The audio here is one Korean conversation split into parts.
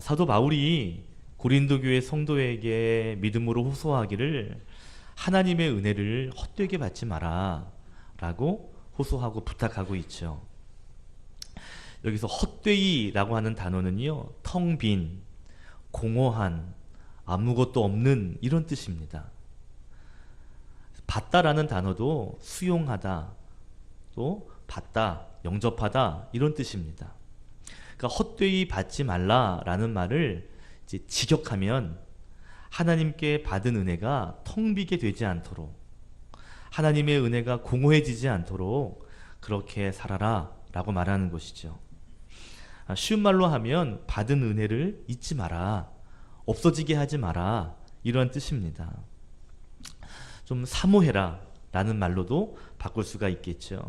사도 바울이 고린도 교회 성도에게 믿음으로 호소하기를 하나님의 은혜를 헛되게 받지 마라 라고 호소하고 부탁하고 있죠. 여기서 헛되이라고 하는 단어는요, 텅 빈, 공허한, 아무것도 없는 이런 뜻입니다. 받다라는 단어도 수용하다, 또 받다, 영접하다 이런 뜻입니다. 그러니까 헛되이 받지 말라라는 말을 이제 직역하면 하나님께 받은 은혜가 텅 비게 되지 않도록, 하나님의 은혜가 공허해지지 않도록 그렇게 살아라 라고 말하는 것이죠. 쉬운 말로 하면 받은 은혜를 잊지 마라, 없어지게 하지 마라 이런 뜻입니다. 좀 사모해라 라는 말로도 바꿀 수가 있겠죠.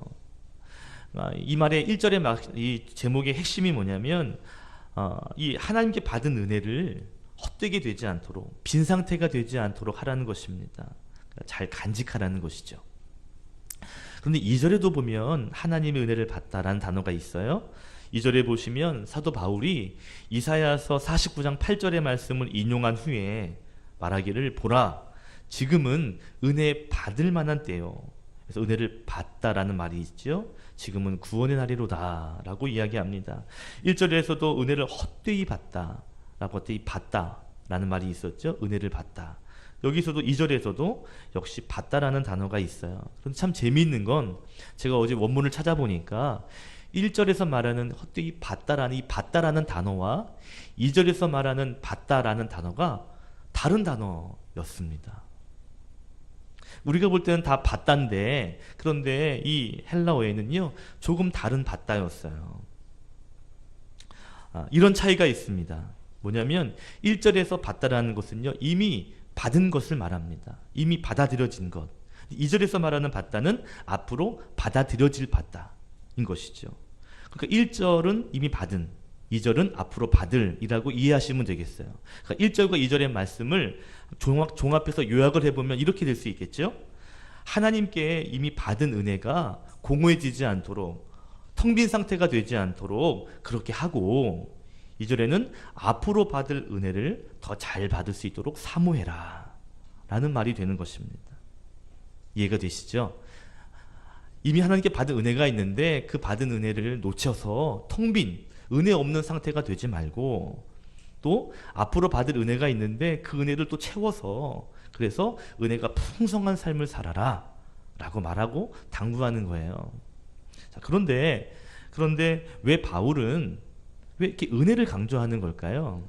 이 말의 1절의 이 제목의 핵심이 뭐냐면 이 하나님께 받은 은혜를 헛되게 되지 않도록, 빈 상태가 되지 않도록 하라는 것입니다. 잘 간직하라는 것이죠. 그런데 2절에도 보면 하나님의 은혜를 받다라는 단어가 있어요. 2절에 보시면 사도 바울이 이사야서 49장 8절의 말씀을 인용한 후에 말하기를, 보라 지금은 은혜 받을 만한 때요. 그래서 은혜를 받다라는 말이 있죠. 지금은 구원의 날이로다 라고 이야기합니다. 1절에서도 은혜를 헛되이 받다 라고 헛되이 받다 라는 말이 있었죠. 은혜를 받다. 여기서도 2절에서도 역시 받다라는 단어가 있어요. 그런데 참 재미있는 건 제가 어제 원문을 찾아보니까 1절에서 말하는 헛되이 받다라는 이 받다라는 단어와 2절에서 말하는 받다라는 단어가 다른 단어였습니다. 우리가 볼 때는 다 받다인데, 그런데 이 헬라어에는요 조금 다른 받다였어요. 이런 차이가 있습니다. 뭐냐면 1절에서 받다라는 것은요 이미 받은 것을 말합니다. 이미 받아들여진 것. 2절에서 말하는 받다는 앞으로 받아들여질 받다인 것이죠. 그러니까 1절은 이미 받은, 2절은 앞으로 받을이라고 이해하시면 되겠어요. 그러니까 1절과 2절의 말씀을 종합해서 요약을 해보면 이렇게 될 수 있겠죠. 하나님께 이미 받은 은혜가 공허해지지 않도록, 텅 빈 상태가 되지 않도록 그렇게 하고, 2절에는 앞으로 받을 은혜를 더 잘 받을 수 있도록 사모해라 라는 말이 되는 것입니다. 이해가 되시죠? 이미 하나님께 받은 은혜가 있는데 그 받은 은혜를 놓쳐서 텅 빈, 은혜 없는 상태가 되지 말고, 또 앞으로 받을 은혜가 있는데 그 은혜를 또 채워서, 그래서 은혜가 풍성한 삶을 살아라 라고 말하고 당부하는 거예요. 자, 그런데 왜 바울은 왜 이렇게 은혜를 강조하는 걸까요?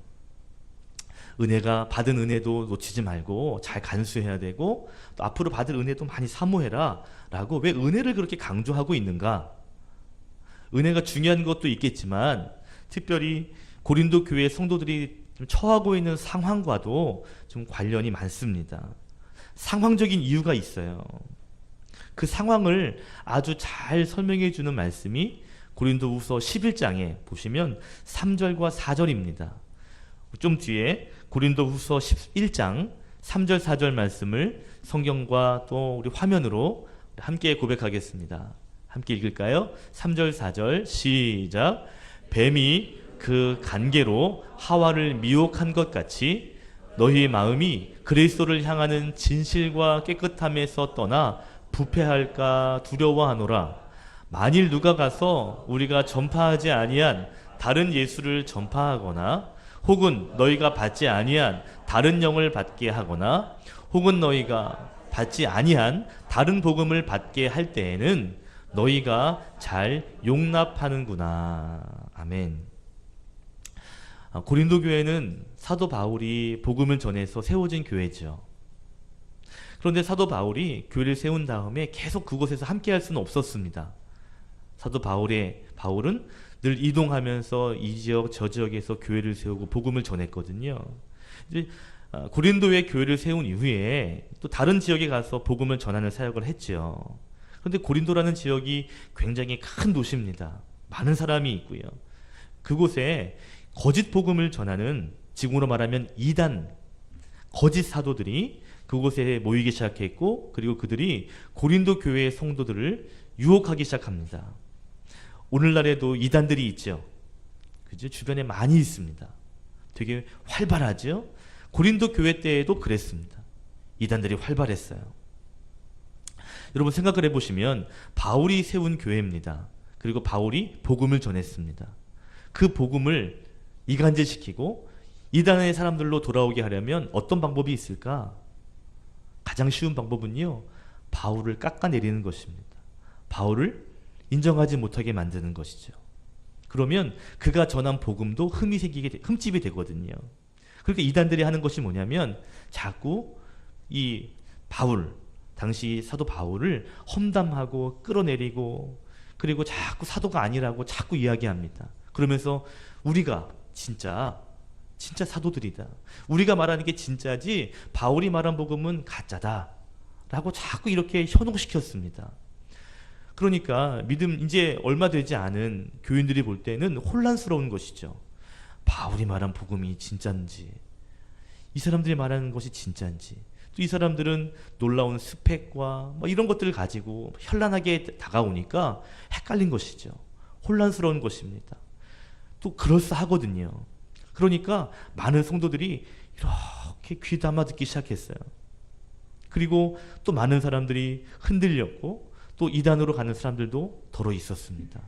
은혜가 받은 은혜도 놓치지 말고 잘 간수해야 되고, 또 앞으로 받을 은혜도 많이 사모해라 라고 왜 은혜를 그렇게 강조하고 있는가? 은혜가 중요한 것도 있겠지만 특별히 고린도 교회 성도들이 좀 처하고 있는 상황과도 좀 관련이 많습니다. 상황적인 이유가 있어요. 그 상황을 아주 잘 설명해 주는 말씀이 고린도후서 11장에 보시면 3절과 4절입니다. 좀 뒤에 고린도후서 11장 3절 4절 말씀을 성경과 또 우리 화면으로 함께 고백하겠습니다. 함께 읽을까요? 3절 4절 시작. 뱀이 그 간계로 하와를 미혹한 것 같이 너희 마음이 그리스도를 향하는 진실과 깨끗함에서 떠나 부패할까 두려워하노라. 만일 누가 가서 우리가 전파하지 아니한 다른 예수를 전파하거나, 혹은 너희가 받지 아니한 다른 영을 받게 하거나, 혹은 너희가 받지 아니한 다른 복음을 받게 할 때에는 너희가 잘 용납하는구나. 아멘. 고린도 교회는 사도 바울이 복음을 전해서 세워진 교회죠. 그런데 사도 바울이 교회를 세운 다음에 계속 그곳에서 함께 할 수는 없었습니다. 사도 바울은 늘 이동하면서 이 지역 저 지역에서 교회를 세우고 복음을 전했거든요. 이제 고린도에 교회를 세운 이후에 또 다른 지역에 가서 복음을 전하는 사역을 했죠. 그런데 고린도라는 지역이 굉장히 큰 도시입니다. 많은 사람이 있고요. 그곳에 거짓 복음을 전하는, 지금으로 말하면 이단, 거짓 사도들이 그곳에 모이기 시작했고, 그리고 그들이 고린도 교회의 성도들을 유혹하기 시작합니다. 오늘날에도 이단들이 있죠. 그죠? 주변에 많이 있습니다. 되게 활발하죠. 고린도 교회 때에도 그랬습니다. 이단들이 활발했어요. 여러분 생각을 해보시면 바울이 세운 교회입니다. 그리고 바울이 복음을 전했습니다. 그 복음을 이간질시키고 이단의 사람들로 돌아오게 하려면 어떤 방법이 있을까? 가장 쉬운 방법은요, 바울을 깎아내리는 것입니다. 바울을 인정하지 못하게 만드는 것이죠. 그러면 그가 전한 복음도 흠집이 되거든요. 그러니까 이단들이 하는 것이 뭐냐면 자꾸 이 바울, 당시 사도 바울을 험담하고 끌어내리고, 그리고 자꾸 사도가 아니라고 자꾸 이야기합니다. 그러면서 우리가 진짜 사도들이다, 우리가 말하는 게 진짜지 바울이 말한 복음은 가짜다 라고 자꾸 이렇게 현혹시켰습니다. 그러니까 이제 얼마 되지 않은 교인들이 볼 때는 혼란스러운 것이죠. 바울이 말한 복음이 진짜인지, 이 사람들이 말하는 것이 진짜인지, 또 이 사람들은 놀라운 스펙과 이런 것들을 가지고 현란하게 다가오니까 헷갈린 것이죠. 혼란스러운 것입니다. 또 그럴싸하거든요. 그러니까 많은 성도들이 이렇게 귀담아 듣기 시작했어요. 그리고 또 많은 사람들이 흔들렸고, 또 이단으로 가는 사람들도 더러 있었습니다.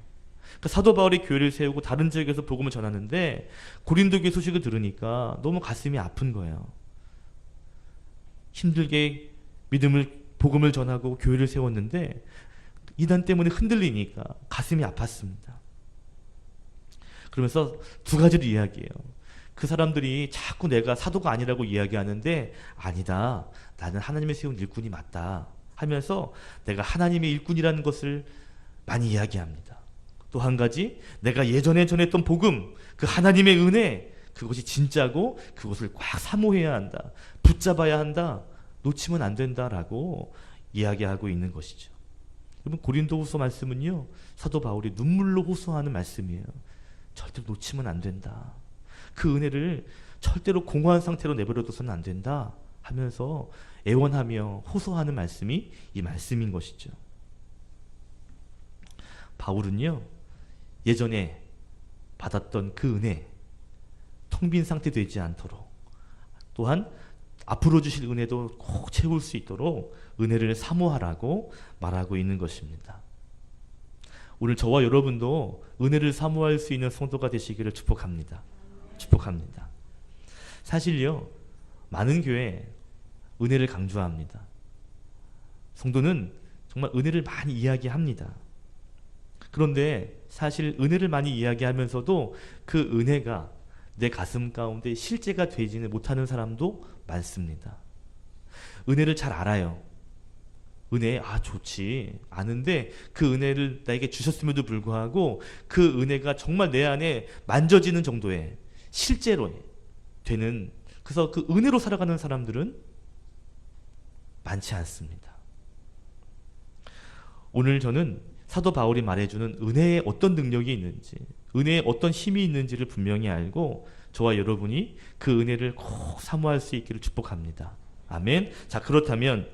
그러니까 사도 바울이 교회를 세우고 다른 지역에서 복음을 전하는데 고린도 교회 소식을 들으니까 너무 가슴이 아픈 거예요. 힘들게 복음을 전하고 교회를 세웠는데 이단 때문에 흔들리니까 가슴이 아팠습니다. 그러면서 두 가지를 이야기해요. 그 사람들이 자꾸 내가 사도가 아니라고 이야기하는데 아니다, 나는 하나님의 세운 일꾼이 맞다 하면서 내가 하나님의 일꾼이라는 것을 많이 이야기합니다. 또 한 가지, 내가 예전에 전했던 복음, 그 하나님의 은혜, 그것이 진짜고 그것을 꽉 사모해야 한다, 붙잡아야 한다, 놓치면 안 된다라고 이야기하고 있는 것이죠. 여러분, 고린도후서 말씀은요, 사도 바울이 눈물로 호소하는 말씀이에요. 절대로 놓치면 안 된다, 그 은혜를 절대로 공허한 상태로 내버려둬서는 안 된다 하면서 애원하며 호소하는 말씀이 이 말씀인 것이죠. 바울은요, 예전에 받았던 그 은혜, 텅 빈 상태 되지 않도록, 또한 앞으로 주실 은혜도 꼭 채울 수 있도록 은혜를 사모하라고 말하고 있는 것입니다. 오늘 저와 여러분도 은혜를 사모할 수 있는 성도가 되시기를 축복합니다. 축복합니다. 사실요, 많은 교회 은혜를 강조합니다. 성도는 정말 은혜를 많이 이야기합니다. 그런데 사실 은혜를 많이 이야기하면서도 그 은혜가 내 가슴 가운데 실제가 되지는 못하는 사람도 많습니다. 은혜를 잘 알아요. 은혜, 좋지, 아는데 그 은혜를 나에게 주셨음에도 불구하고 그 은혜가 정말 내 안에 만져지는 정도의 실제로 되는, 그래서 그 은혜로 살아가는 사람들은 많지 않습니다. 오늘 저는 사도 바울이 말해주는 은혜에 어떤 능력이 있는지, 은혜에 어떤 힘이 있는지를 분명히 알고 저와 여러분이 그 은혜를 꼭 사모할 수 있기를 축복합니다. 아멘. 자, 그렇다면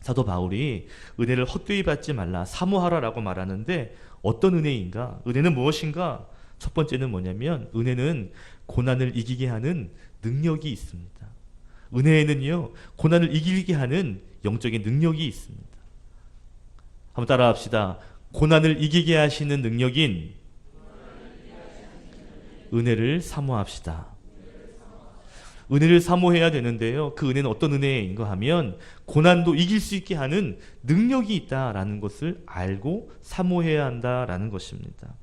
사도 바울이 은혜를 헛되이 받지 말라, 사모하라라고 말하는데 어떤 은혜인가? 은혜는 무엇인가? 첫 번째는 뭐냐면 은혜는 고난을 이기게 하는 능력이 있습니다. 은혜에는요, 고난을 이기게 하는 영적인 능력이 있습니다. 한번 따라 합시다. 고난을 이기게 하시는 능력인 은혜를 사모합시다. 은혜를 사모해야 되는데요, 그 은혜는 어떤 은혜인가 하면 고난도 이길 수 있게 하는 능력이 있다라는 것을 알고 사모해야 한다라는 것입니다.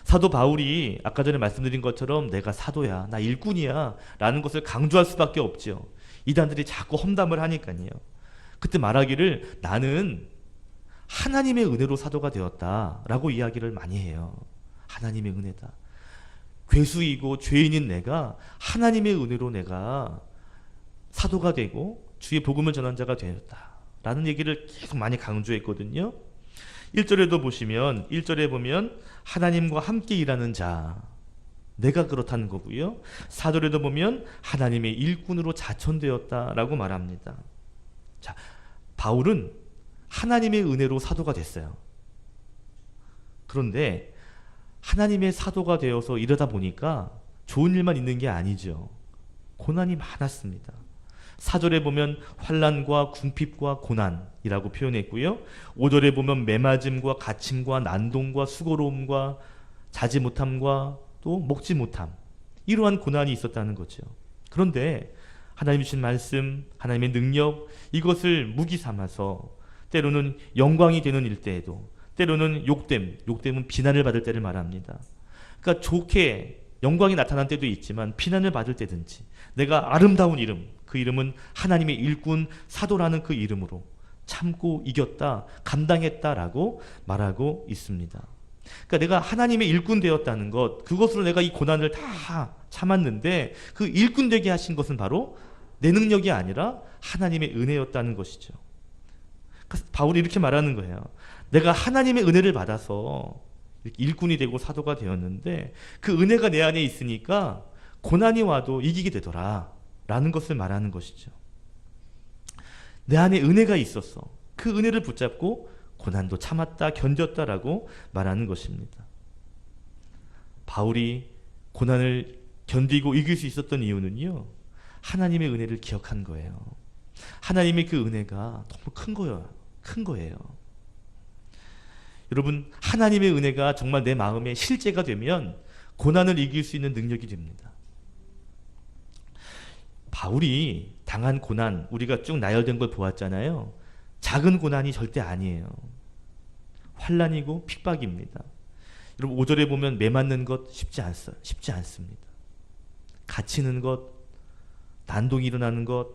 사도 바울이 아까 전에 말씀드린 것처럼 내가 사도야, 나 일꾼이야 라는 것을 강조할 수밖에 없죠. 이단들이 자꾸 험담을 하니까요. 그때 말하기를 나는 하나님의 은혜로 사도가 되었다라고 이야기를 많이 해요. 하나님의 은혜다. 괴수이고 죄인인 내가 하나님의 은혜로 내가 사도가 되고 주의 복음을 전한 자가 되었다라는 얘기를 계속 많이 강조했거든요. 1절에도 보시면 1절에 보면 하나님과 함께 일하는 자, 내가 그렇다는 거고요. 4절에도 보면 하나님의 일꾼으로 자천되었다라고 말합니다. 자, 바울은 하나님의 은혜로 사도가 됐어요. 그런데 하나님의 사도가 되어서 이러다 보니까 좋은 일만 있는 게 아니죠. 고난이 많았습니다. 4절에 보면 환난과 궁핍과 고난이라고 표현했고요. 5절에 보면 매맞음과 갇힘과 난동과 수고로움과 자지 못함과 또 먹지 못함, 이러한 고난이 있었다는 거죠. 그런데 하나님 주신 말씀, 하나님의 능력, 이것을 무기 삼아서 때로는 영광이 되는 일때에도, 때로는 욕됨은 비난을 받을 때를 말합니다. 그러니까 좋게 영광이 나타난 때도 있지만 비난을 받을 때든지, 내가 아름다운 이름, 그 이름은 하나님의 일꾼 사도라는 그 이름으로 참고 이겼다, 감당했다라고 말하고 있습니다. 그러니까 내가 하나님의 일꾼 되었다는 것, 그것으로 내가 이 고난을 다 참았는데 그 일꾼 되게 하신 것은 바로 내 능력이 아니라 하나님의 은혜였다는 것이죠. 그래서 바울이 이렇게 말하는 거예요. 내가 하나님의 은혜를 받아서 일꾼이 되고 사도가 되었는데 그 은혜가 내 안에 있으니까 고난이 와도 이기게 되더라 라는 것을 말하는 것이죠. 내 안에 은혜가 있었어. 그 은혜를 붙잡고 고난도 참았다, 견뎠다라고 말하는 것입니다. 바울이 고난을 견디고 이길 수 있었던 이유는요, 하나님의 은혜를 기억한 거예요. 하나님의 그 은혜가 너무 큰 거예요. 여러분, 하나님의 은혜가 정말 내 마음에 실제가 되면 고난을 이길 수 있는 능력이 됩니다. 바울이 당한 고난, 우리가 쭉 나열된 걸 보았잖아요. 작은 고난이 절대 아니에요. 환난이고 핍박입니다. 여러분, 5절에 보면 매맞는 것 쉽지 않습니다. 갇히는 것, 난동이 일어나는 것,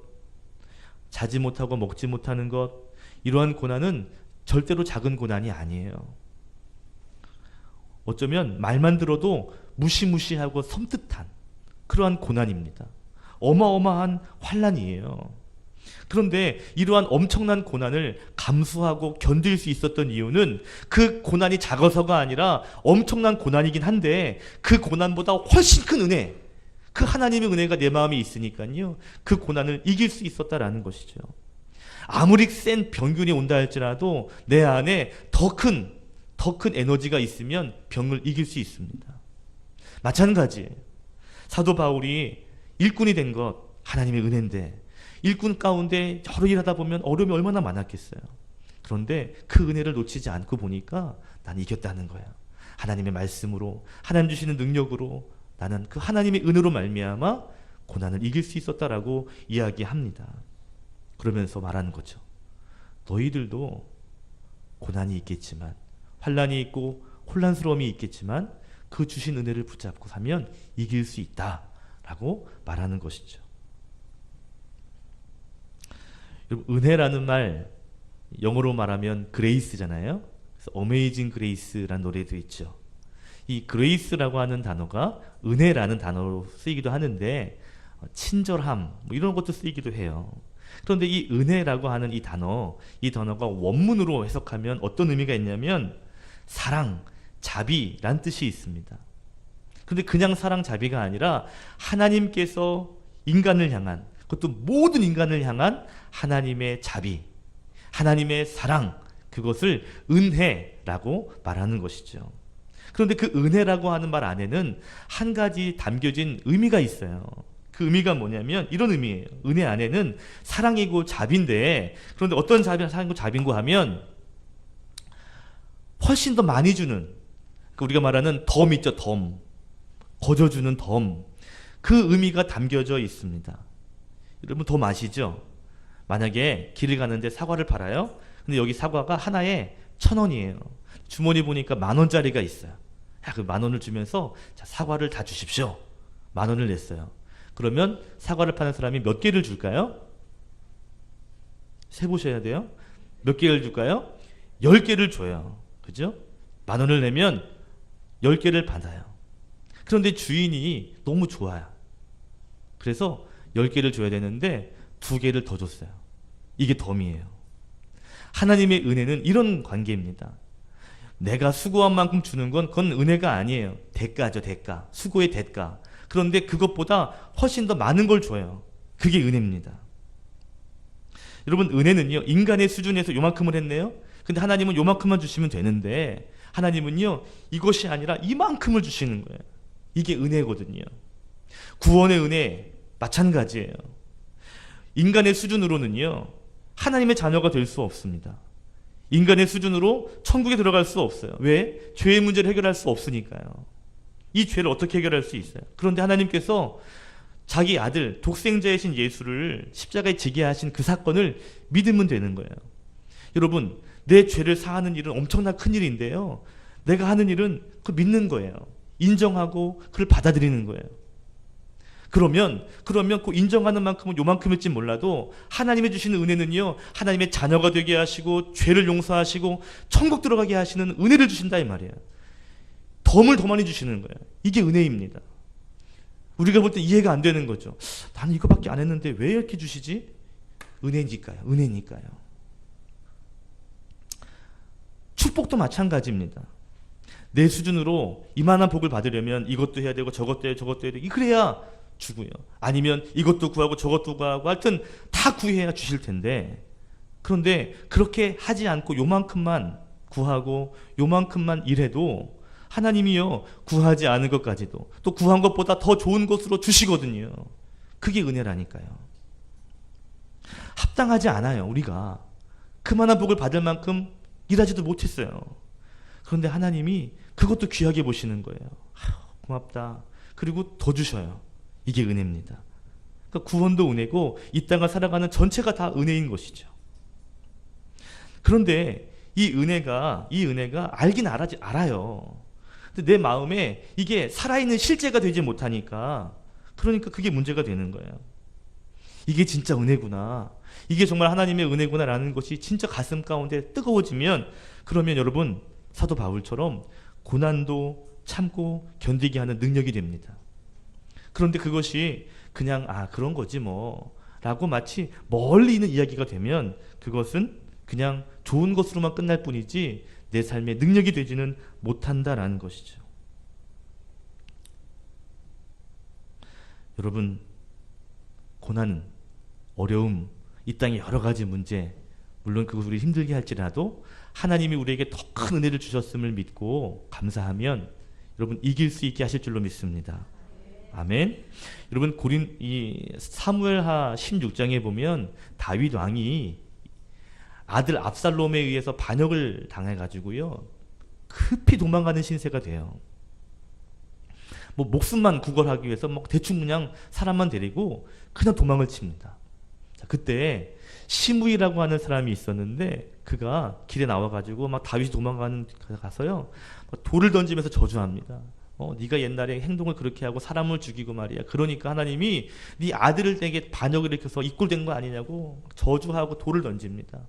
자지 못하고 먹지 못하는 것, 이러한 고난은 절대로 작은 고난이 아니에요. 어쩌면 말만 들어도 무시무시하고 섬뜩한 그러한 고난입니다. 어마어마한 환난이에요. 그런데 이러한 엄청난 고난을 감수하고 견딜 수 있었던 이유는 그 고난이 작아서가 아니라 엄청난 고난이긴 한데 그 고난보다 훨씬 큰 은혜, 그 하나님의 은혜가 내 마음에 있으니까요, 그 고난을 이길 수 있었다라는 것이죠. 아무리 센 병균이 온다 할지라도 내 안에 더 큰 에너지가 있으면 병을 이길 수 있습니다. 마찬가지예요. 사도 바울이 일꾼이 된 것 하나님의 은혜인데, 일꾼 가운데 여러 일하다 보면 어려움이 얼마나 많았겠어요. 그런데 그 은혜를 놓치지 않고 보니까 난 이겼다는 거예요. 하나님의 말씀으로, 하나님 주시는 능력으로, 나는 그 하나님의 은혜로 말미암아 고난을 이길 수 있었다라고 이야기합니다. 그러면서 말하는 거죠. 너희들도 고난이 있겠지만, 환난이 있고 혼란스러움이 있겠지만 그 주신 은혜를 붙잡고 사면 이길 수 있다라고 말하는 것이죠. 여러분, 은혜라는 말 영어로 말하면 그레이스잖아요. 그래서 어메이징 그레이스라는 노래도 있죠. 이 그레이스라고 하는 단어가 은혜라는 단어로 쓰이기도 하는데 친절함 뭐 이런 것도 쓰이기도 해요. 그런데 이 은혜라고 하는 이 단어가 원문으로 해석하면 어떤 의미가 있냐면 사랑, 자비란 뜻이 있습니다. 그런데 그냥 사랑, 자비가 아니라 하나님께서 인간을 향한, 그것도 모든 인간을 향한 하나님의 자비, 하나님의 사랑, 그것을 은혜라고 말하는 것이죠. 그런데 그 은혜라고 하는 말 안에는 한 가지 담겨진 의미가 있어요. 그 의미가 뭐냐면 이런 의미예요. 은혜 안에는 사랑이고 자비인데, 그런데 어떤 사랑이고 자비인고 하면 훨씬 더 많이 주는, 우리가 말하는 덤 있죠. 덤, 거저주는 덤, 그 의미가 담겨져 있습니다. 여러분, 덤 아시죠? 만약에 길을 가는데 사과를 팔아요. 근데 여기 사과가 하나에 1,000원이에요. 주머니 보니까 10,000원짜리가 있어요. 그 10,000원을 주면서 자, 사과를 다 주십시오. 10,000원을 냈어요. 그러면 사과를 파는 사람이 몇 개를 줄까요? 세보셔야 돼요. 몇 개를 줄까요? 10개를 줘요. 그죠? 10,000원을 내면 10개를 받아요. 그런데 주인이 너무 좋아요. 그래서 10개를 줘야 되는데 2개를 더 줬어요. 이게 덤이에요. 하나님의 은혜는 이런 관계입니다. 내가 수고한 만큼 주는 건 그건 은혜가 아니에요. 대가죠, 대가. 수고의 대가. 그런데 그것보다 훨씬 더 많은 걸 줘요. 그게 은혜입니다. 여러분, 은혜는요, 인간의 수준에서 요만큼을 했네요. 근데 하나님은 요만큼만 주시면 되는데 하나님은요, 이것이 아니라 이만큼을 주시는 거예요. 이게 은혜거든요. 구원의 은혜 마찬가지예요. 인간의 수준으로는요, 하나님의 자녀가 될 수 없습니다. 인간의 수준으로 천국에 들어갈 수 없어요. 왜? 죄의 문제를 해결할 수 없으니까요. 이 죄를 어떻게 해결할 수 있어요? 그런데 하나님께서 자기 아들 독생자이신 예수를 십자가에 지게 하신 그 사건을 믿으면 되는 거예요. 여러분, 내 죄를 사하는 일은 엄청난 큰 일인데요, 내가 하는 일은 그걸 믿는 거예요. 인정하고 그걸 받아들이는 거예요. 그러면 그 인정하는 만큼은 요만큼일지 몰라도 하나님이 주시는 은혜는요, 하나님의 자녀가 되게 하시고 죄를 용서하시고 천국 들어가게 하시는 은혜를 주신다 이 말이에요. 덤을 더 많이 주시는 거예요. 이게 은혜입니다. 우리가 볼 때 이해가 안 되는 거죠. 나는 이거밖에 안 했는데 왜 이렇게 주시지? 은혜니까요. 은혜니까요. 축복도 마찬가지입니다. 내 수준으로 이만한 복을 받으려면 이것도 해야 되고 저것도 해야 되고 그래야 주고요. 아니면 이것도 구하고 저것도 구하고 하여튼 다 구해야 주실 텐데, 그런데 그렇게 하지 않고 요만큼만 구하고 요만큼만 일해도 하나님이요, 구하지 않은 것까지도 또 구한 것보다 더 좋은 것으로 주시거든요. 그게 은혜라니까요. 합당하지 않아요. 우리가 그만한 복을 받을 만큼 일하지도 못했어요. 그런데 하나님이 그것도 귀하게 보시는 거예요. 고맙다. 그리고 더 주셔요. 이게 은혜입니다. 그러니까 구원도 은혜고 이 땅을 살아가는 전체가 다 은혜인 것이죠. 그런데 이 은혜가 알긴 알아요. 근데 내 마음에 이게 살아있는 실제가 되지 못하니까, 그러니까 그게 문제가 되는 거예요. 이게 진짜 은혜구나, 이게 정말 하나님의 은혜구나라는 것이 진짜 가슴 가운데 뜨거워지면, 그러면 여러분 사도 바울처럼 고난도 참고 견디게 하는 능력이 됩니다. 그런데 그것이 그냥 그런 거지 뭐 라고 마치 멀리 있는 이야기가 되면 그것은 그냥 좋은 것으로만 끝날 뿐이지 내 삶의 능력이 되지는 못한다라는 것이죠. 여러분, 고난, 어려움, 이 땅의 여러 가지 문제, 물론 그것을 우리 힘들게 할지라도 하나님이 우리에게 더 큰 은혜를 주셨음을 믿고 감사하면 여러분 이길 수 있게 하실 줄로 믿습니다. 아멘. 여러분, 이 사무엘하 16장에 보면 다윗 왕이 아들 압살롬에 의해서 반역을 당해가지고요, 급히 도망가는 신세가 돼요. 뭐 목숨만 구걸하기 위해서 대충 그냥 사람만 데리고 그냥 도망을 칩니다. 자, 그때 시므이라고 하는 사람이 있었는데 그가 길에 나와가지고 다윗이 도망가는 가서요, 돌을 던지면서 저주합니다. 네가 옛날에 행동을 그렇게 하고 사람을 죽이고 말이야. 그러니까 하나님이 네 아들을 내게 반역을 일으켜서 이꼴된 거 아니냐고 저주하고 돌을 던집니다.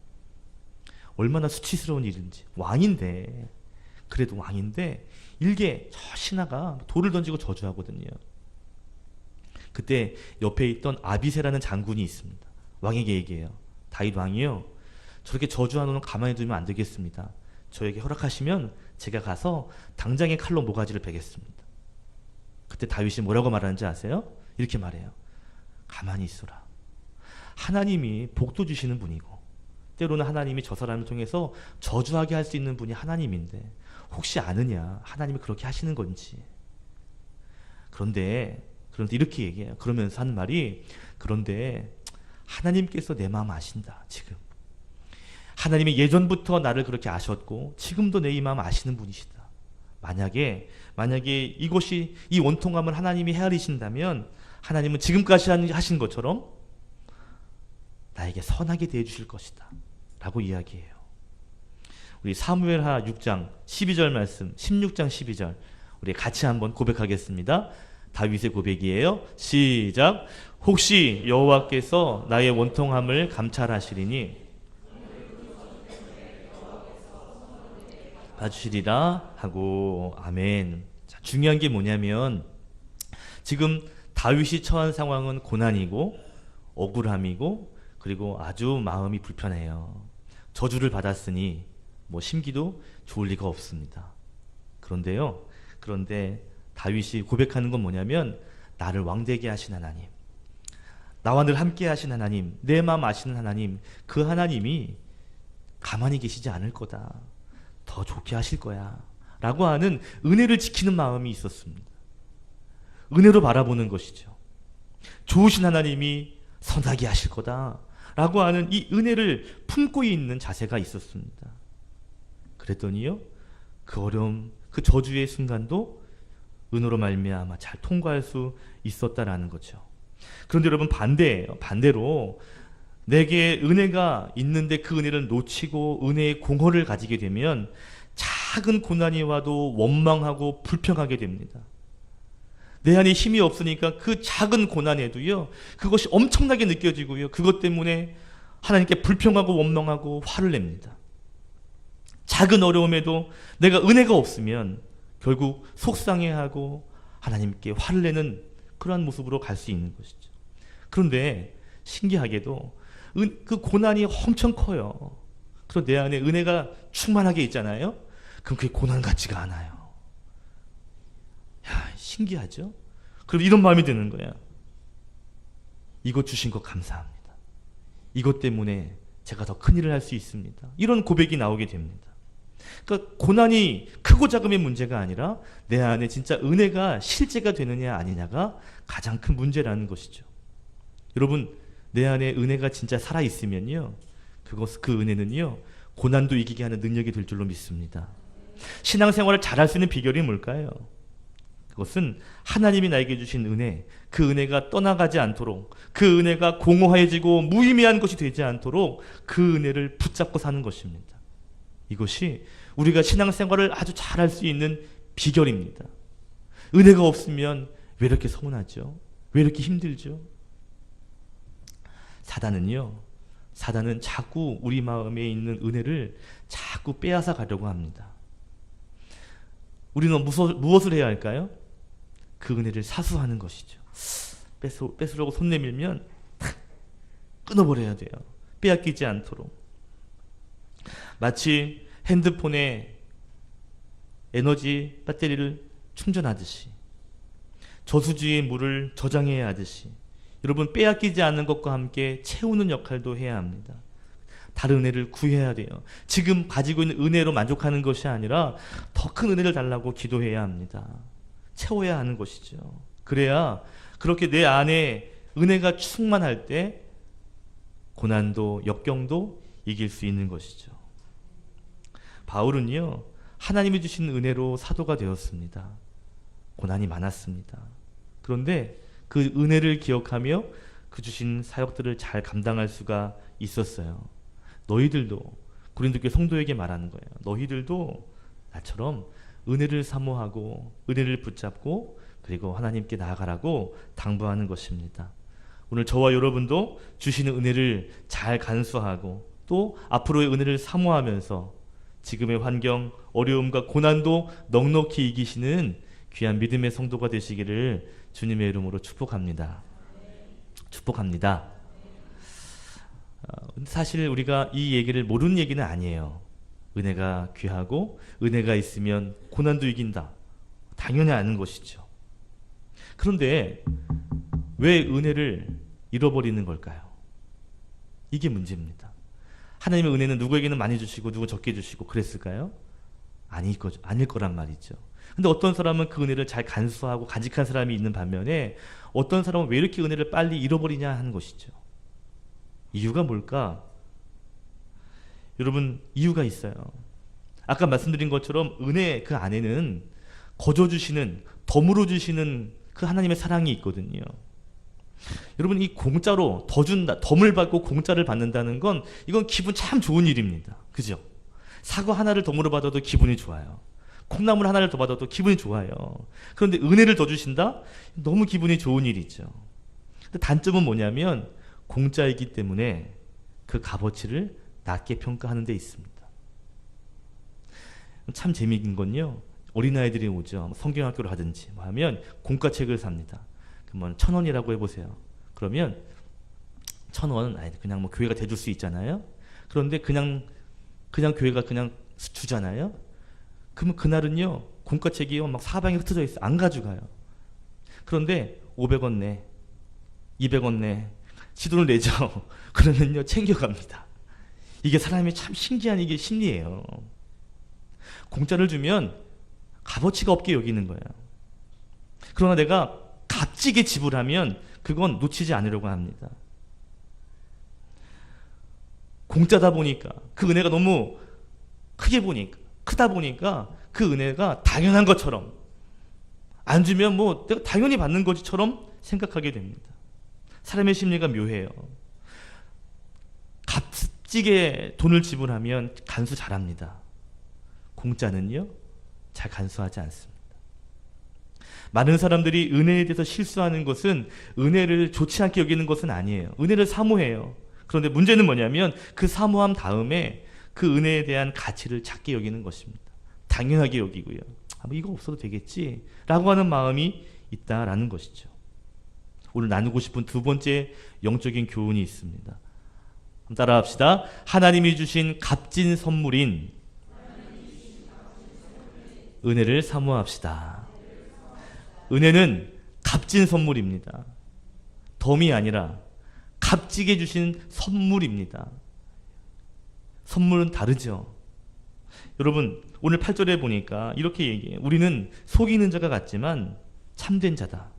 얼마나 수치스러운 일인지. 그래도 왕인데 일개 저 신하가 돌을 던지고 저주하거든요. 그때 옆에 있던 아비새라는 장군이 있습니다. 왕에게 얘기해요. 다윗 왕이요, 저렇게 저주하는 놈 가만히 두면 안 되겠습니다. 저에게 허락하시면 제가 가서 당장에 칼로 모가지를 베겠습니다. 그때 다윗이 뭐라고 말하는지 아세요? 이렇게 말해요. 가만히 있어라. 하나님이 복도 주시는 분이고 때로는 하나님이 저 사람을 통해서 저주하게 할 수 있는 분이 하나님인데 혹시 아느냐, 하나님이 그렇게 하시는 건지. 그런데 이렇게 얘기해요. 그러면서 하는 말이, 그런데 하나님께서 내 마음 아신다. 지금 하나님이 예전부터 나를 그렇게 아셨고 지금도 내 이 마음 아시는 분이시다. 만약에 이것이 이 원통함을 하나님이 헤아리신다면 하나님은 지금까지 하신 것처럼 나에게 선하게 대해주실 것이다 라고 이야기해요. 우리 사무엘하 6장 12절 말씀, 16장 12절 우리 같이 한번 고백하겠습니다. 다윗의 고백이에요. 시작. 혹시 여호와께서 나의 원통함을 감찰하시리니 봐주시리라 하고. 아멘. 자, 중요한 게 뭐냐면 지금 다윗이 처한 상황은 고난이고 억울함이고 그리고 아주 마음이 불편해요. 저주를 받았으니 심기도 좋을 리가 없습니다. 그런데 다윗이 고백하는 건 뭐냐면, 나를 왕되게 하신 하나님, 나와 늘 함께 하신 하나님, 내 마음 아시는 하나님, 그 하나님이 가만히 계시지 않을 거다. 더 좋게 하실 거야 라고 하는 은혜를 지키는 마음이 있었습니다. 은혜로 바라보는 것이죠. 좋으신 하나님이 선하게 하실 거다라고 하는 이 은혜를 품고 있는 자세가 있었습니다. 그랬더니요, 그 어려움, 그 저주의 순간도 은혜로 말미암아 잘 통과할 수 있었다라는 거죠. 그런데 여러분, 반대예요. 반대로 내게 은혜가 있는데 그 은혜를 놓치고 은혜의 공허를 가지게 되면 작은 고난이 와도 원망하고 불평하게 됩니다. 내 안에 힘이 없으니까 그 작은 고난에도요, 그것이 엄청나게 느껴지고요, 그것 때문에 하나님께 불평하고 원망하고 화를 냅니다. 작은 어려움에도 내가 은혜가 없으면 결국 속상해하고 하나님께 화를 내는 그러한 모습으로 갈 수 있는 것이죠. 그런데 신기하게도 그 고난이 엄청 커요. 그리고 내 안에 은혜가 충만하게 있잖아요. 그럼 그게 고난 같지가 않아요. 야, 신기하죠? 그럼 이런 마음이 드는 거야. 이것 주신 거 감사합니다. 이것 때문에 제가 더 큰 일을 할 수 있습니다. 이런 고백이 나오게 됩니다. 그러니까 고난이 크고 작음의 문제가 아니라 내 안에 진짜 은혜가 실제가 되느냐 아니냐가 가장 큰 문제라는 것이죠. 여러분, 내 안에 은혜가 진짜 살아있으면요, 그 은혜는요, 고난도 이기게 하는 능력이 될 줄로 믿습니다. 신앙생활을 잘할 수 있는 비결이 뭘까요? 그것은 하나님이 나에게 주신 은혜, 그 은혜가 떠나가지 않도록, 그 은혜가 공허해지고 무의미한 것이 되지 않도록 그 은혜를 붙잡고 사는 것입니다. 이것이 우리가 신앙생활을 아주 잘할 수 있는 비결입니다. 은혜가 없으면 왜 이렇게 서운하죠? 왜 이렇게 힘들죠? 사단은 자꾸 우리 마음에 있는 은혜를 자꾸 빼앗아 가려고 합니다. 우리는 무엇을 해야 할까요? 그 은혜를 사수하는 것이죠. 뺏으려고 손 내밀면 탁 끊어버려야 돼요. 빼앗기지 않도록. 마치 핸드폰에 에너지 배터리를 충전하듯이, 저수지의 물을 저장해야 하듯이, 여러분, 빼앗기지 않는 것과 함께 채우는 역할도 해야 합니다. 다른 은혜를 구해야 돼요. 지금 가지고 있는 은혜로 만족하는 것이 아니라 더 큰 은혜를 달라고 기도해야 합니다. 채워야 하는 것이죠. 그래야 그렇게 내 안에 은혜가 충만할 때 고난도 역경도 이길 수 있는 것이죠. 바울은요, 하나님이 주신 은혜로 사도가 되었습니다. 고난이 많았습니다. 그런데 그 은혜를 기억하며 그 주신 사역들을 잘 감당할 수가 있었어요. 너희들도, 고린도 교회 성도에게 말하는 거예요. 너희들도 나처럼 은혜를 사모하고 은혜를 붙잡고 그리고 하나님께 나아가라고 당부하는 것입니다. 오늘 저와 여러분도 주시는 은혜를 잘 간수하고 또 앞으로의 은혜를 사모하면서 지금의 환경, 어려움과 고난도 넉넉히 이기시는 귀한 믿음의 성도가 되시기를 주님의 이름으로 축복합니다. 축복합니다. 사실 우리가 이 얘기를 모르는 얘기는 아니에요. 은혜가 귀하고 은혜가 있으면 고난도 이긴다. 당연히 아는 것이죠. 그런데 왜 은혜를 잃어버리는 걸까요? 이게 문제입니다. 하나님의 은혜는 누구에게는 많이 주시고 누구 적게 주시고 그랬을까요? 아닐 거란 말이죠. 근데 어떤 사람은 그 은혜를 잘 간수하고 간직한 사람이 있는 반면에 어떤 사람은 왜 이렇게 은혜를 빨리 잃어버리냐 하는 것이죠. 이유가 뭘까? 여러분, 이유가 있어요. 아까 말씀드린 것처럼 은혜 그 안에는 거저주시는, 덤으로 주시는 그 하나님의 사랑이 있거든요. 여러분, 이 공짜로 더 준다, 덤을 받고 공짜를 받는다는 건 이건 기분 참 좋은 일입니다. 그죠? 사과 하나를 덤으로 받아도 기분이 좋아요. 콩나물 하나를 더 받아도 기분이 좋아요. 그런데 은혜를 더 주신다? 너무 기분이 좋은 일이죠. 근데 단점은 뭐냐면 공짜이기 때문에 그 값어치를 낮게 평가하는 데 있습니다. 참 재미있는 건요, 어린아이들이 오죠. 성경학교를 하든지 뭐 하면 공과책을 삽니다. 그러면 1,000원이라고 해보세요. 그러면 1,000원, 아니 그냥 뭐 교회가 대줄 수 있잖아요. 그런데 그냥 교회가 그냥 주잖아요. 그러면 그날은요, 공과책이 막 사방에 흩어져 있어요. 안 가져가요. 그런데 500원 내, 200원 내, 지돈을 내죠. 그러면요, 챙겨갑니다. 이게 사람이 참 신기한 이게 심리예요. 공짜를 주면 값어치가 없게 여기는 거예요. 그러나 내가 값지게 지불하면 그건 놓치지 않으려고 합니다. 공짜다 보니까, 그 은혜가 너무 크다 보니까 그 은혜가 당연한 것처럼, 안 주면 뭐 내가 당연히 받는 것처럼 생각하게 됩니다. 사람의 심리가 묘해요. 값지게 돈을 지불하면 간수 잘합니다. 공짜는요, 잘 간수하지 않습니다. 많은 사람들이 은혜에 대해서 실수하는 것은 은혜를 좋지 않게 여기는 것은 아니에요. 은혜를 사모해요. 그런데 문제는 뭐냐면 그 사모함 다음에 그 은혜에 대한 가치를 작게 여기는 것입니다. 당연하게 여기고요. 뭐 이거 없어도 되겠지 라고 하는 마음이 있다라는 것이죠. 오늘 나누고 싶은 두 번째 영적인 교훈이 있습니다. 따라합시다. 하나님이 주신 값진 선물인 은혜를 사모합시다. 은혜는 값진 선물입니다. 덤이 아니라 값지게 주신 선물입니다. 선물은 다르죠. 여러분, 오늘 8절에 보니까 이렇게 얘기해요. 우리는 속이는 자가 같지만 참된 자다.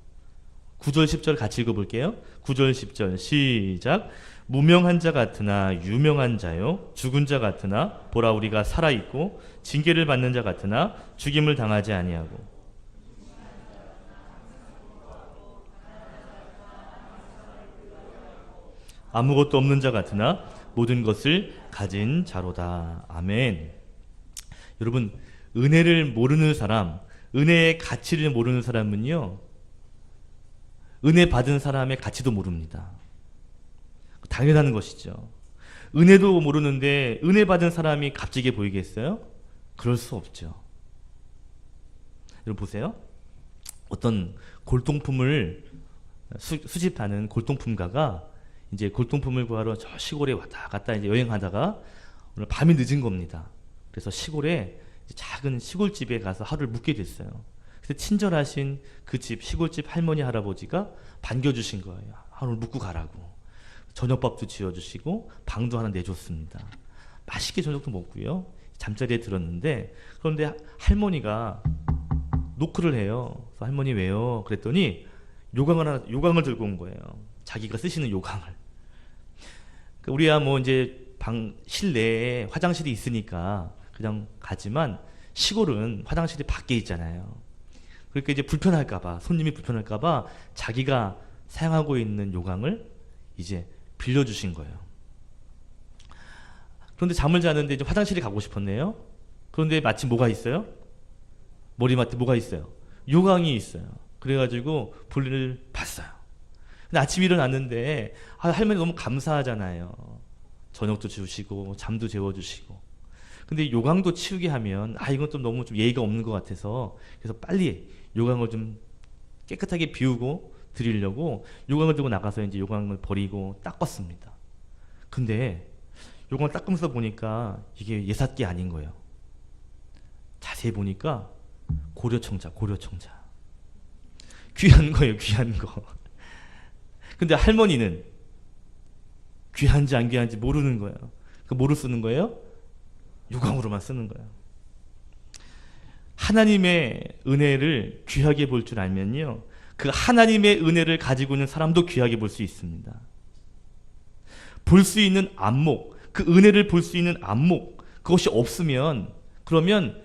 9절 10절 같이 읽어볼게요. 9절 10절 시작. 무명한 자 같으나 유명한 자요, 죽은 자 같으나 보라 우리가 살아있고 징계를 받는 자 같으나 죽임을 당하지 아니하고 아무것도 없는 자 같으나 모든 것을 가진 자로다. 아멘. 여러분, 은혜를 모르는 사람, 은혜의 가치를 모르는 사람은요, 은혜 받은 사람의 가치도 모릅니다. 당연한 것이죠. 은혜도 모르는데 은혜 받은 사람이 값지게 보이겠어요? 그럴 수 없죠. 여러분 보세요. 어떤 골동품을 수집하는 골동품가가 이제 골동품을 구하러 저 시골에 왔다 갔다 이제 여행하다가 오늘 밤이 늦은 겁니다. 그래서 시골에 작은 시골집에 가서 하루를 묵게 됐어요. 그래서 친절하신 그 집, 시골집 할머니 할아버지가 반겨주신 거예요. 오늘 묵고 가라고. 저녁밥도 지어주시고 방도 하나 내줬습니다. 맛있게 저녁도 먹고요. 잠자리에 들었는데, 그런데 할머니가 노크를 해요. 그래서 할머니 왜요? 그랬더니 요강을 들고 온 거예요. 자기가 쓰시는 요강을. 우리야 뭐 이제 방 실내에 화장실이 있으니까 그냥 가지만 시골은 화장실이 밖에 있잖아요. 그러니까 이제 불편할까봐, 손님이 불편할까봐 자기가 사용하고 있는 요강을 이제 빌려주신 거예요. 그런데 잠을 자는데 이제 화장실에 가고 싶었네요. 그런데 마침 뭐가 있어요? 머리맡에 뭐가 있어요? 요강이 있어요. 그래가지고 볼일을 봤어요. 근데 아침에 일어났는데 할머니 너무 감사하잖아요. 저녁도 주시고 잠도 재워주시고. 근데 요강도 치우게 하면 이건 좀 너무 좀 예의가 없는 것 같아서, 그래서 빨리 요강을 좀 깨끗하게 비우고 드리려고 요강을 들고 나가서 이제 요강을 버리고 닦았습니다. 근데 요강을 닦으면서 보니까 이게 예삿기 아닌 거예요. 자세히 보니까 고려청자. 귀한 거예요, 귀한 거. 근데 할머니는 귀한지 안 귀한지 모르는 거예요. 그 뭐로 쓰는 거예요? 요강으로만 쓰는 거예요. 하나님의 은혜를 귀하게 볼 줄 알면요, 그 하나님의 은혜를 가지고 있는 사람도 귀하게 볼 수 있습니다. 볼 수 있는 안목, 그 은혜를 볼 수 있는 안목, 그것이 없으면 그러면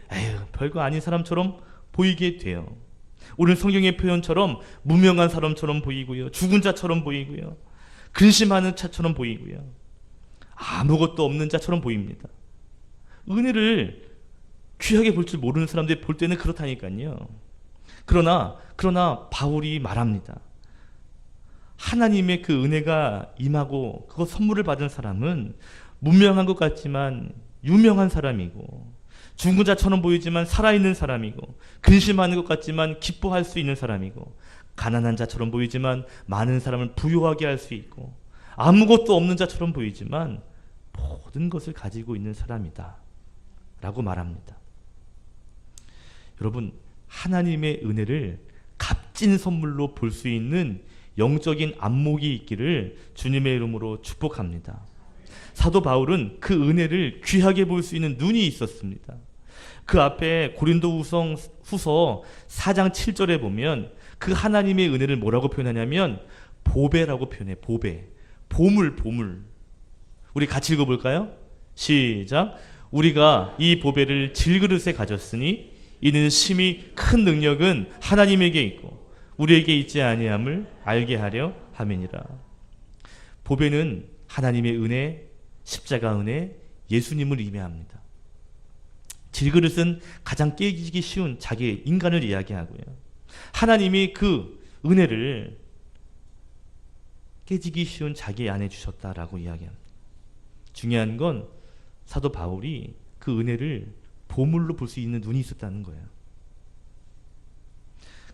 별거 아닌 사람처럼 보이게 돼요. 오늘 성경의 표현처럼 무명한 사람처럼 보이고요, 죽은 자처럼 보이고요, 근심하는 자처럼 보이고요, 아무것도 없는 자처럼 보입니다. 은혜를 귀하게 볼 줄 모르는 사람들이 볼 때는 그렇다니까요. 그러나 바울이 말합니다. 하나님의 그 은혜가 임하고 그거 선물을 받은 사람은 무명한 것 같지만 유명한 사람이고, 죽은 자처럼 보이지만 살아있는 사람이고, 근심하는 것 같지만 기뻐할 수 있는 사람이고, 가난한 자처럼 보이지만 많은 사람을 부유하게 할 수 있고, 아무것도 없는 자처럼 보이지만 모든 것을 가지고 있는 사람이다 라고 말합니다. 여러분, 하나님의 은혜를 값진 선물로 볼 수 있는 영적인 안목이 있기를 주님의 이름으로 축복합니다. 사도 바울은 그 은혜를 귀하게 볼 수 있는 눈이 있었습니다. 그 앞에 고린도후서 4장 7절에 보면 그 하나님의 은혜를 뭐라고 표현하냐면 보배라고 표현해. 보배. 보물, 보물. 우리 같이 읽어볼까요? 시작. 우리가 이 보배를 질그릇에 가졌으니 이는 심히 큰 능력은 하나님에게 있고 우리에게 있지 아니함을 알게 하려 함이니라. 보배는 하나님의 은혜, 십자가 은혜, 예수님을 의미합니다. 질그릇은 가장 깨지기 쉬운 자기 인간을 이야기하고요. 하나님이 그 은혜를 깨지기 쉬운 자기 안에 주셨다라고 이야기합니다. 중요한 건 사도 바울이 그 은혜를 보물로 볼 수 있는 눈이 있었다는 거예요.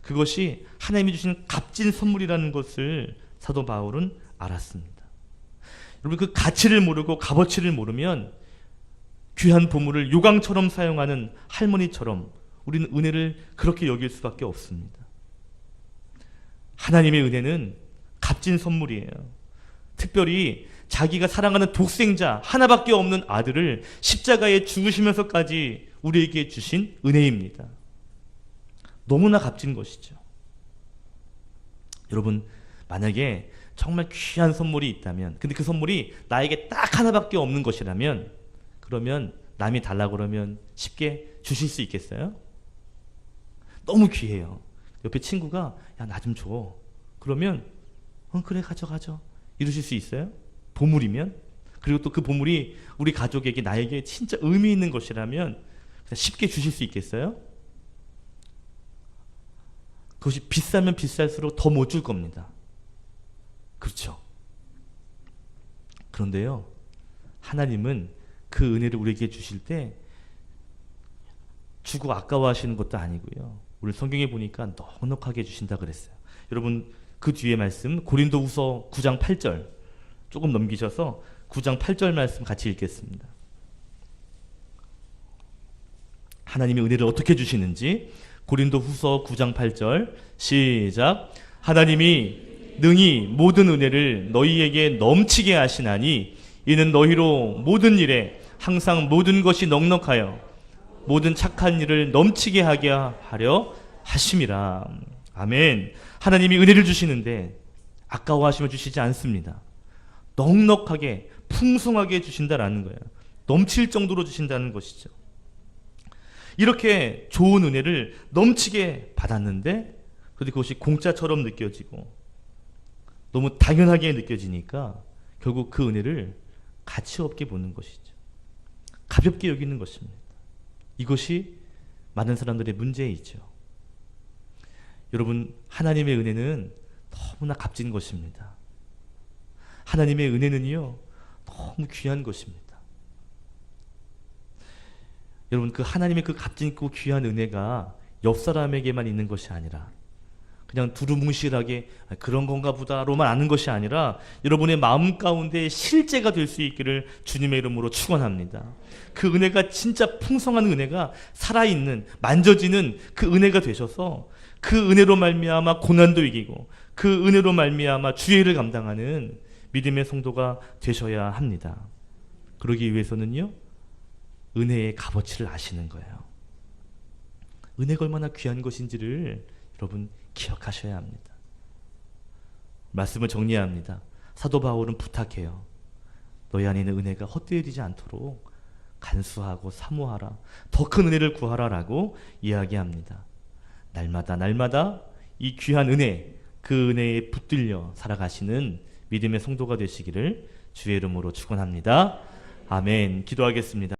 그것이 하나님이 주시는 값진 선물이라는 것을 사도 바울은 알았습니다. 여러분, 그 가치를 모르고 값어치를 모르면 귀한 보물을 요강처럼 사용하는 할머니처럼 우리는 은혜를 그렇게 여길 수밖에 없습니다. 하나님의 은혜는 값진 선물이에요. 특별히 자기가 사랑하는 독생자 하나밖에 없는 아들을 십자가에 죽으시면서까지 우리에게 주신 은혜입니다. 너무나 값진 것이죠. 여러분, 만약에 정말 귀한 선물이 있다면, 근데 그 선물이 나에게 딱 하나밖에 없는 것이라면, 그러면 남이 달라고 그러면 쉽게 주실 수 있겠어요? 너무 귀해요. 옆에 친구가 야, 나 좀 줘. 그러면 그래, 가져. 이러실 수 있어요? 보물이면? 그리고 또 그 보물이 우리 가족에게, 나에게 진짜 의미 있는 것이라면 쉽게 주실 수 있겠어요? 그것이 비싸면 비쌀수록 더 못 줄 겁니다. 그렇죠? 그런데요, 하나님은 그 은혜를 우리에게 주실 때 주고 아까워하시는 것도 아니고요. 우리 성경에 보니까 넉넉하게 주신다 그랬어요. 여러분, 그 뒤에 말씀 고린도후서 9장 8절 조금 넘기셔서 9장 8절 말씀 같이 읽겠습니다. 하나님의 은혜를 어떻게 주시는지 고린도후서 9장 8절 시작. 하나님이 능히 모든 은혜를 너희에게 넘치게 하시나니 이는 너희로 모든 일에 항상 모든 것이 넉넉하여 모든 착한 일을 넘치게 하게 하려 하심이라. 아멘. 하나님이 은혜를 주시는데 아까워하시며 주시지 않습니다. 넉넉하게 풍성하게 주신다라는 거예요. 넘칠 정도로 주신다는 것이죠. 이렇게 좋은 은혜를 넘치게 받았는데 그런데 그것이 공짜처럼 느껴지고 너무 당연하게 느껴지니까 결국 그 은혜를 가치 없게 보는 것이죠. 가볍게 여기는 것입니다. 이것이 많은 사람들의 문제이죠. 여러분, 하나님의 은혜는 너무나 값진 것입니다. 하나님의 은혜는요, 너무 귀한 것입니다. 여러분, 그 하나님의 그 값진고 귀한 은혜가 옆 사람에게만 있는 것이 아니라 그냥 두루뭉실하게 그런 건가 보다로만 아는 것이 아니라 여러분의 마음 가운데 실제가 될 수 있기를 주님의 이름으로 축원합니다. 그 은혜가 진짜 풍성한 은혜가 살아있는, 만져지는 그 은혜가 되셔서 그 은혜로 말미암아 고난도 이기고 그 은혜로 말미암아 주의를 감당하는 믿음의 성도가 되셔야 합니다. 그러기 위해서는요, 은혜의 값어치를 아시는 거예요. 은혜가 얼마나 귀한 것인지를 여러분 기억하셔야 합니다. 말씀을 정리합니다. 사도 바울은 부탁해요. 너희 안에 있는 은혜가 헛되어지지 않도록 간수하고 사모하라. 더 큰 은혜를 구하라라고 이야기합니다. 날마다 이 귀한 은혜, 그 은혜에 붙들려 살아가시는 믿음의 성도가 되시기를 주의 이름으로 축원합니다. 아멘. 기도하겠습니다.